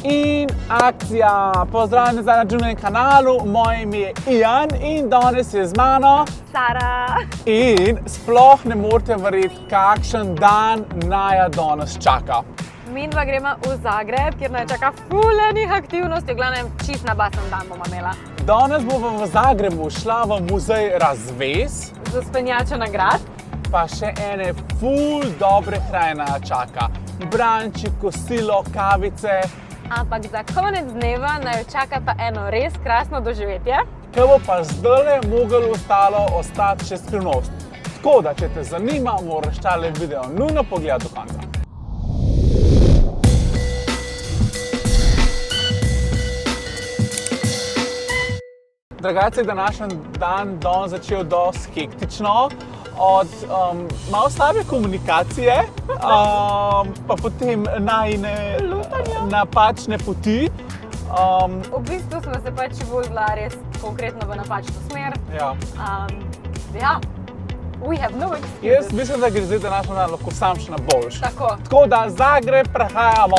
In akcija! Pozdravljeni zdaj na Junejem kanalu, moje ime je Ian in danes je z mano Sara. In sploh ne morete verjeti, kakšen dan naju danes čaka. Midva gremo v Zagreb, kjer naj čaka ful enih aktivnosti, v glavnem čist nabasen dan bomo imela. Danes bomo v Zagrebu šla v muzej razvez, Za spenjačo nagrad. pa še ene ful dobre hrane naju čaka. Branči, kosilo, kavice. Ampak za konec dneva naj čaka pa eno res krasno doživetje. Kaj bo pa zdajle moglo ostati še skrivnost. Tako da, če te zanima, moraš tale video nujno pogledati do konca. Drugače je današnji dan začel dosti hektično. Od malo slabe komunikacije, pa potem najine napačne poti. V bistvu smo se pač vozila res konkretno v napačno smer. Ja. We have no excuses. Jaz mislim, da gre zdaj današnji dan lahko sam še na boljš. Tako. Tako da Zagreb prehajamo.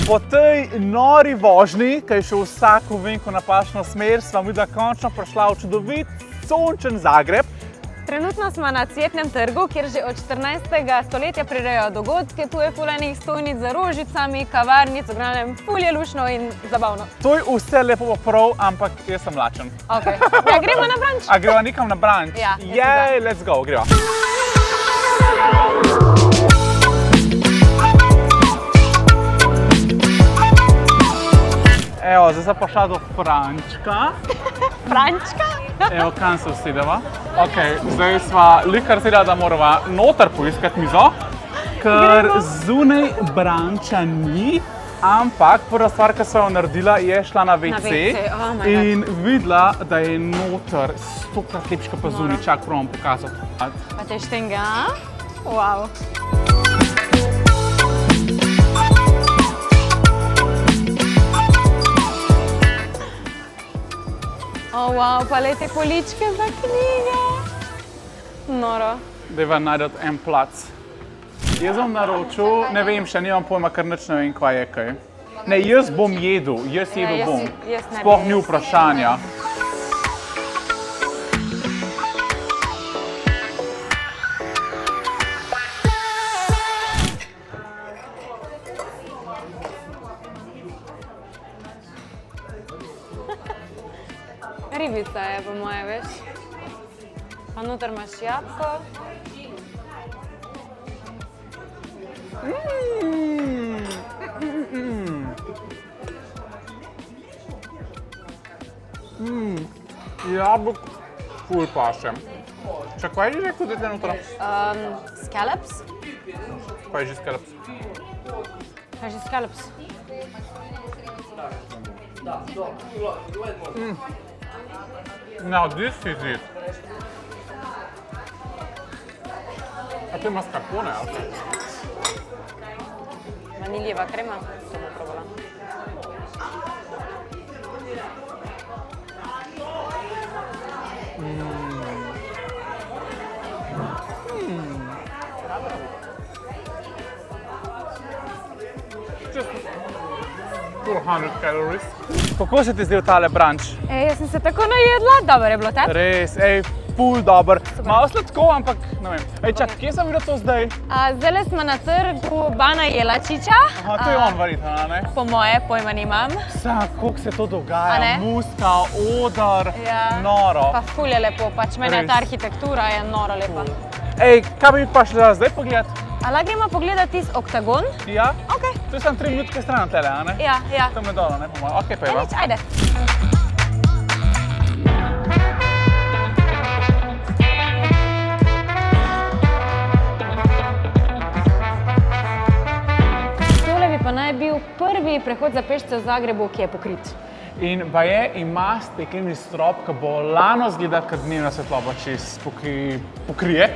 Po tej nori vožnji, ki je šel vsak ovinko napačno smer, sva midva končno prišla v čudovit, sončen Zagreb. Trenutno smo na Cvetnem trgu, kjer že od 14. stoletja prirejajo dogodke. Tu je ful enih stojnic za rožicami, kavarnic, v glavnem ful je luštno in zabavno. To je vse lepo pa prav, ampak jaz sem lačen. Ok. Ja, gremo na branč. A greva nekam na branč? Ja, Jej, let's go, greva. Evo, zdaj sem prišla do Frančka. Frančka? Evo, kam se usedeva. Ok, zdaj sva likar sedela, da morava noter poiskati mizo, ker zunaj branča ni, ampak prva stvar, ki sva jo naredila, je šla na WC oh my God. in videla, da je noter 100-krat lepška pa zunaj. Čak, probam pokazati. Pa te štenga? Wow. Oh, wow, pa le te poličke za knjige. Noro. Dajva najdeti en plac. Jaz bom naročil, ne vem, še nimam pojma, ker nič ne vem, kaj je kaj. Ne, jaz bom jedel, jaz bom. jaz ne bi, Sploh ni jaz vprašanja. Ribica je po moje, veš. Pa noter imaš jabko. Jabolk ful paše. Če kaj je že rekel, da je noter? Scallops? Kaj je že scallops? Kaj je že scallops? Now this is it. A to je mascarpone, ali kaj? Vaniljeva krema? To bo probala. Just 400 calories. Kako se ti zdel tale branč? Jaz sem se tako najedla, dobro je bilo te. Res, ful dober. Malo sladko, ampak ne vem. Čak, kje sem videl to zdaj? Zdajle smo na trgu Bana Jelačiča. Aha, to je on verjetno, ne? Po moje, pojma nimam. Kako se to A dogaja, ne? muska, odar, Ja. noro. Pa ful je lepo, pač meni Res. ta arhitektura je noro lepa. Kaj bi pa šla zdaj pogledat? A gremo pogledat tisti oktagon? Ja? Ok. To je samo 3 minutke stran od tele, a ne? Ja. Tam je dolo, ne, po mojem. Ok, pa Ja, jeva. nič, ajde. Tole bi pa naj bil prvi prehod za pešce v Zagrebu, ki je pokrit. In baje ima stekleni strop, ki bo lano zgleda, kad dnevna svetloba čez pokrije.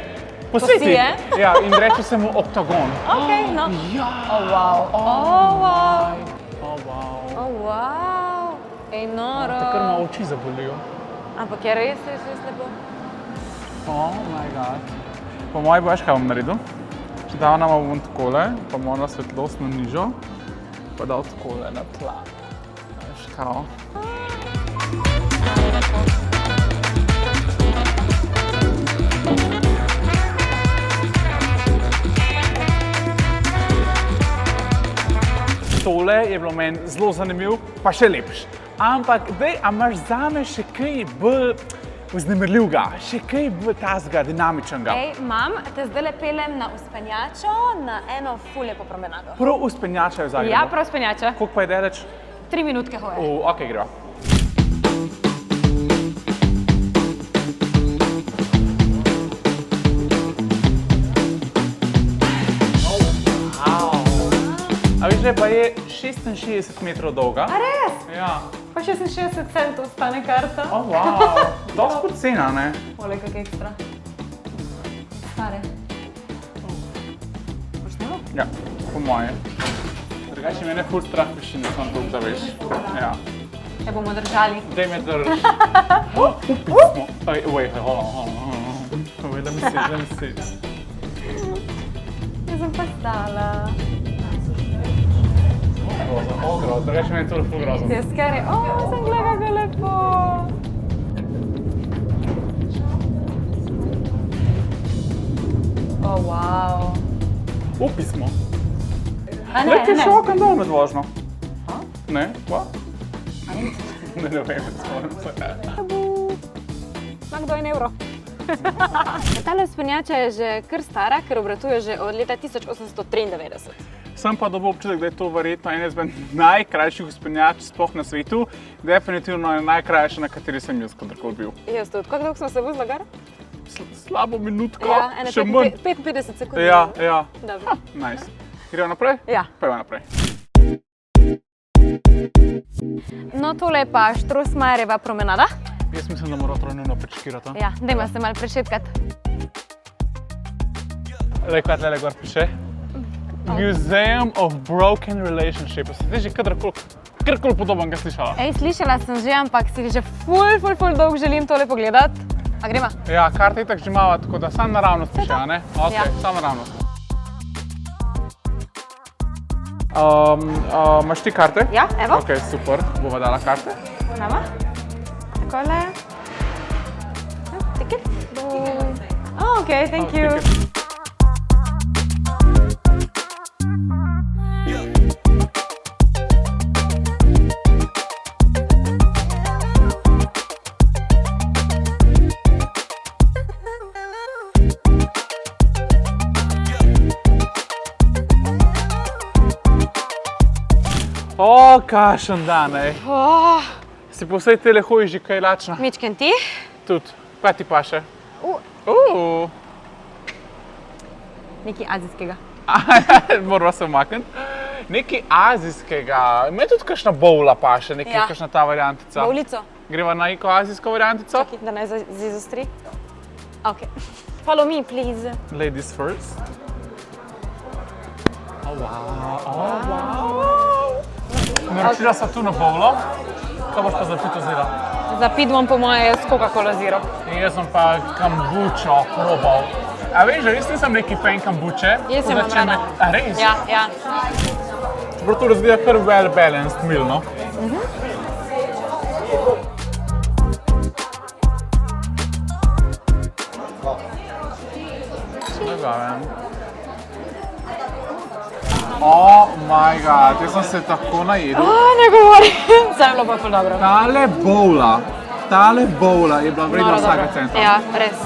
Posveti. Posije? Ja, in reče se mu oktagon. Ok, no. Ja. Oh, wow. Oh, wow. Oh, wow. Oh, wow. Ej, noro. Takrat me oči zabolijo. Ampak je res lepo. Oh my god. Po mojem boš kaj bom naredil? Dal nama bom takole, pa moram svetlost na nižo, pa dal takole na tla. Veš kao. Tole je bilo meni zelo zanimiv, pa še lepš. Ampak, dej, a imaš zame še kaj bolj vznemirljivega, še kaj bolj tazga, dinamičnega? Imam, te zdaj pelem na uspenjačo, na eno ful lepo promenado. Prav uspenjača je v Zagrebu? Ja, prav uspenjača. Koliko pa je daleč? 3 minutke hoje. Ok, greva. A veš, da pa je 66 metrov dolga? A res? Ja. Pa 66 centov stane karta. Oh, wow. Dost pocena, ne? Ole, kak ekstra. Stare. Počnemo? Ja, po moje. Drugače mene ful strah višine, sem to, da veš. Ja. Te bomo držali. Daj me drž. Upismo. Wait, hold on. Wait, let me see. Jaz sem pa stala. Grozno, drugače meni je to ful grozno. Je scary. Sem gleda, kako lepo. Wow. Upismo. A ne, Lekaj ne. šokam dol med vožnjo. Ne? What? Ne vem, spomnim se. Ima kdo €1. Tale vzpenjača je že kar stara, ker obratuje že od leta 1893. Sem pa dobil občutek, da je to verjetno en izmed najkrajših vzpenjač sploh na svetu. Definitivno je najkrajša, na kateri sem jaz kadarkoli bil. Jaz tudi. Kako dolgo smo se vozili gar? Slabo minutko, Ja, ene še manj. 55 sekund. Ja. Dobro. Nice. Gremo naprej? Ja. Pojmo naprej. No, tole je pa Štrosmajerjeva promenada. Jaz mislim, da mora to nujno prečkirati. Ja, dajmo se malo prešetkat. Lej, kaj tlele gor piše? Museum of Broken Relationships. Si že kadarkoli podobnega slišala? Ej, slišala sem že, ampak si že ful dolgo želim tole pogledat. A gremo? Ja, karta itak že imava, tako da sam naravnost piše, a ne? Ok, Ja. sam naravnost. Imaš ti karte? Ja, evo. Ok, super. Bova dala karte. Nama? Takole. Ticket? Oh, ok, thank you. ticket. O, kakšen dan, ej. Si po vsej tele hoji že kaj lačna? Mičken ti? Tudi. Kaj ti paše? Nekaj azijskega. Morava se umakniti. Nekaj azijskega. Me tudi kakšna bowla paše, Ja. kakšna ta variantica. Bovlico. Greva na neko azijsko variantico? Čakaj, da ne zizostri. Ok. Follow me, please. Ladies first. Oh, wow. Naročila sva tu na bowlo. Kaj boš pa za pito vzela? Za pit bom po moje s Coca-Cola Zero. Jaz sem pa kombučo probal. A veš, že res nisem neki fan kombuče. Jaz sem vam rada. A res? Ja. Čeprav to razgleda kar well-balanced meal, no? Oh my god, jaz sem se tako najedel. Ne govori. Zdaj je bilo pa ful dobro. Tale bowla je bila vredna vsega centa. Ja, res.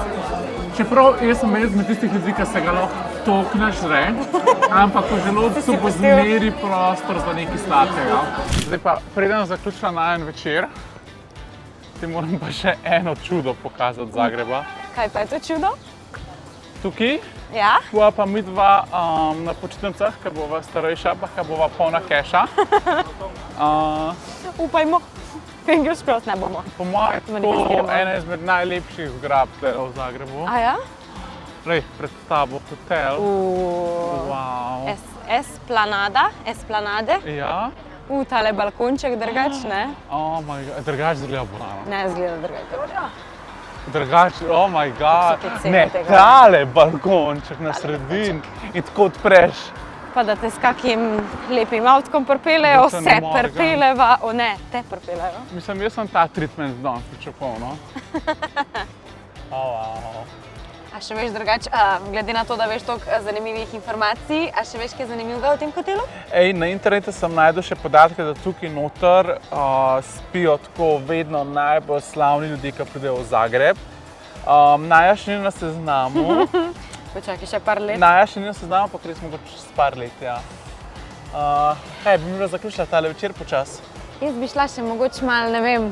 Čeprav jaz sem izmed tistih ljudi, ki se ga lahko toliko nažre, ampak v želodcu bo zmeri prostor za nekaj sladkega. Zdaj pa, preden zaključila najen večer, ti moram pa še eno čudo pokazati Zagreba. Kaj pa je to čudo? Tukaj Ja? bova pa midva na počitnicah, ker bova starejša, pa ker bova polna keša. Upajmo. Fingers crossed ne bomo. Po mojem je to Manifestiramo. ena izmed najlepših zgradb v Zagrebu. A ja? Lej, pred tabo hotel. Wow. Esplanade. Ja? Tale balkonček drugač, ne? Oh my god, drugač zgleda bolano. Ne, zgleda drugače. Drugače, oh moj bog, so ti cene ne, tega? tale balkonček na sredini in tako odpreš. Pa da te s kakim lepim avtkom pripeljejo, Da te vse ne morgam. pripeljejo, ne, te pripeljejo. Mislim, jaz sem ta treatment danes pričakoval, no. Wow. A še veš drugače, glede na to, da veš toliko zanimivih informacij, a še veš kaj zanimivega v tem hotelu? Ej, na internetu sem našel še podatke, da tukaj noter spijo tako vedno najbolj slavni ljudje, ki pridejo v Zagreb. Naja še ni na seznamu. Počakaj še par let. Naja še ni na seznamu, pa res mogoče čez par let, ja. Hej, bi mi bila zaključila tale večer počas. Jaz bi šla še mogoče malo, ne vem,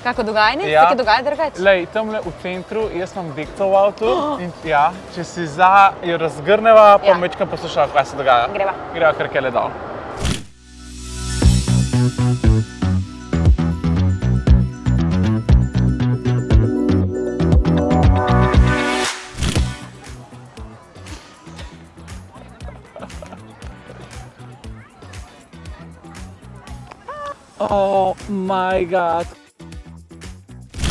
kako dogajanje, Ja. se kaj dogaja drugače? Lej, tamle v centru, jaz imam dekco v avtu in ja, če si za, jo razgrneva, pa Ja. mečkam poslušava, kaj se dogaja. Greva. Greva kar kele dol. Oh my god.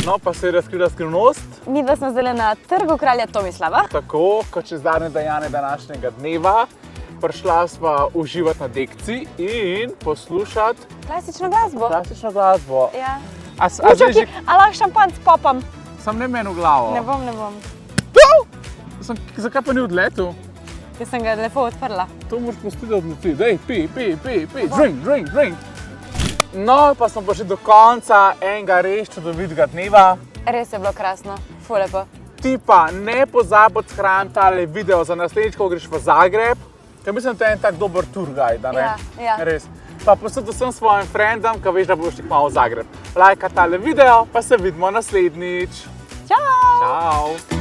No, pa se je razkrila skrivnost, Mi da smo zdaj na trgu kralja Tomislava. tako kot čez zadnje dejanje današnjega dneva. Prišla sva uživati na dekci in poslušati Klasično glasbo. klasično glasbo. Ja. A zdaj že, A lahko šampanc popam? sam ne meni v glavo. Ne bom. Zakaj pa ni odletel? Jaz sem ga lepo odprla. To moraš pustiti, da odleti. Dej, pi, drink. No, pa smo prišli do konca enega res čudovitega dneva. Res je bilo krasno, ful lepo. Ti pa ne pozabi odshraniti tale video za naslednjič, ko greš v Zagreb. Ker mislim, da je en tak dober tour guide, a ne? Ja. Res. Pa posudi vsem svojim frendom, ki veš, da boš tik malo v Zagreb. Lajka tale video, pa se vidimo naslednjič. Čau! Čau!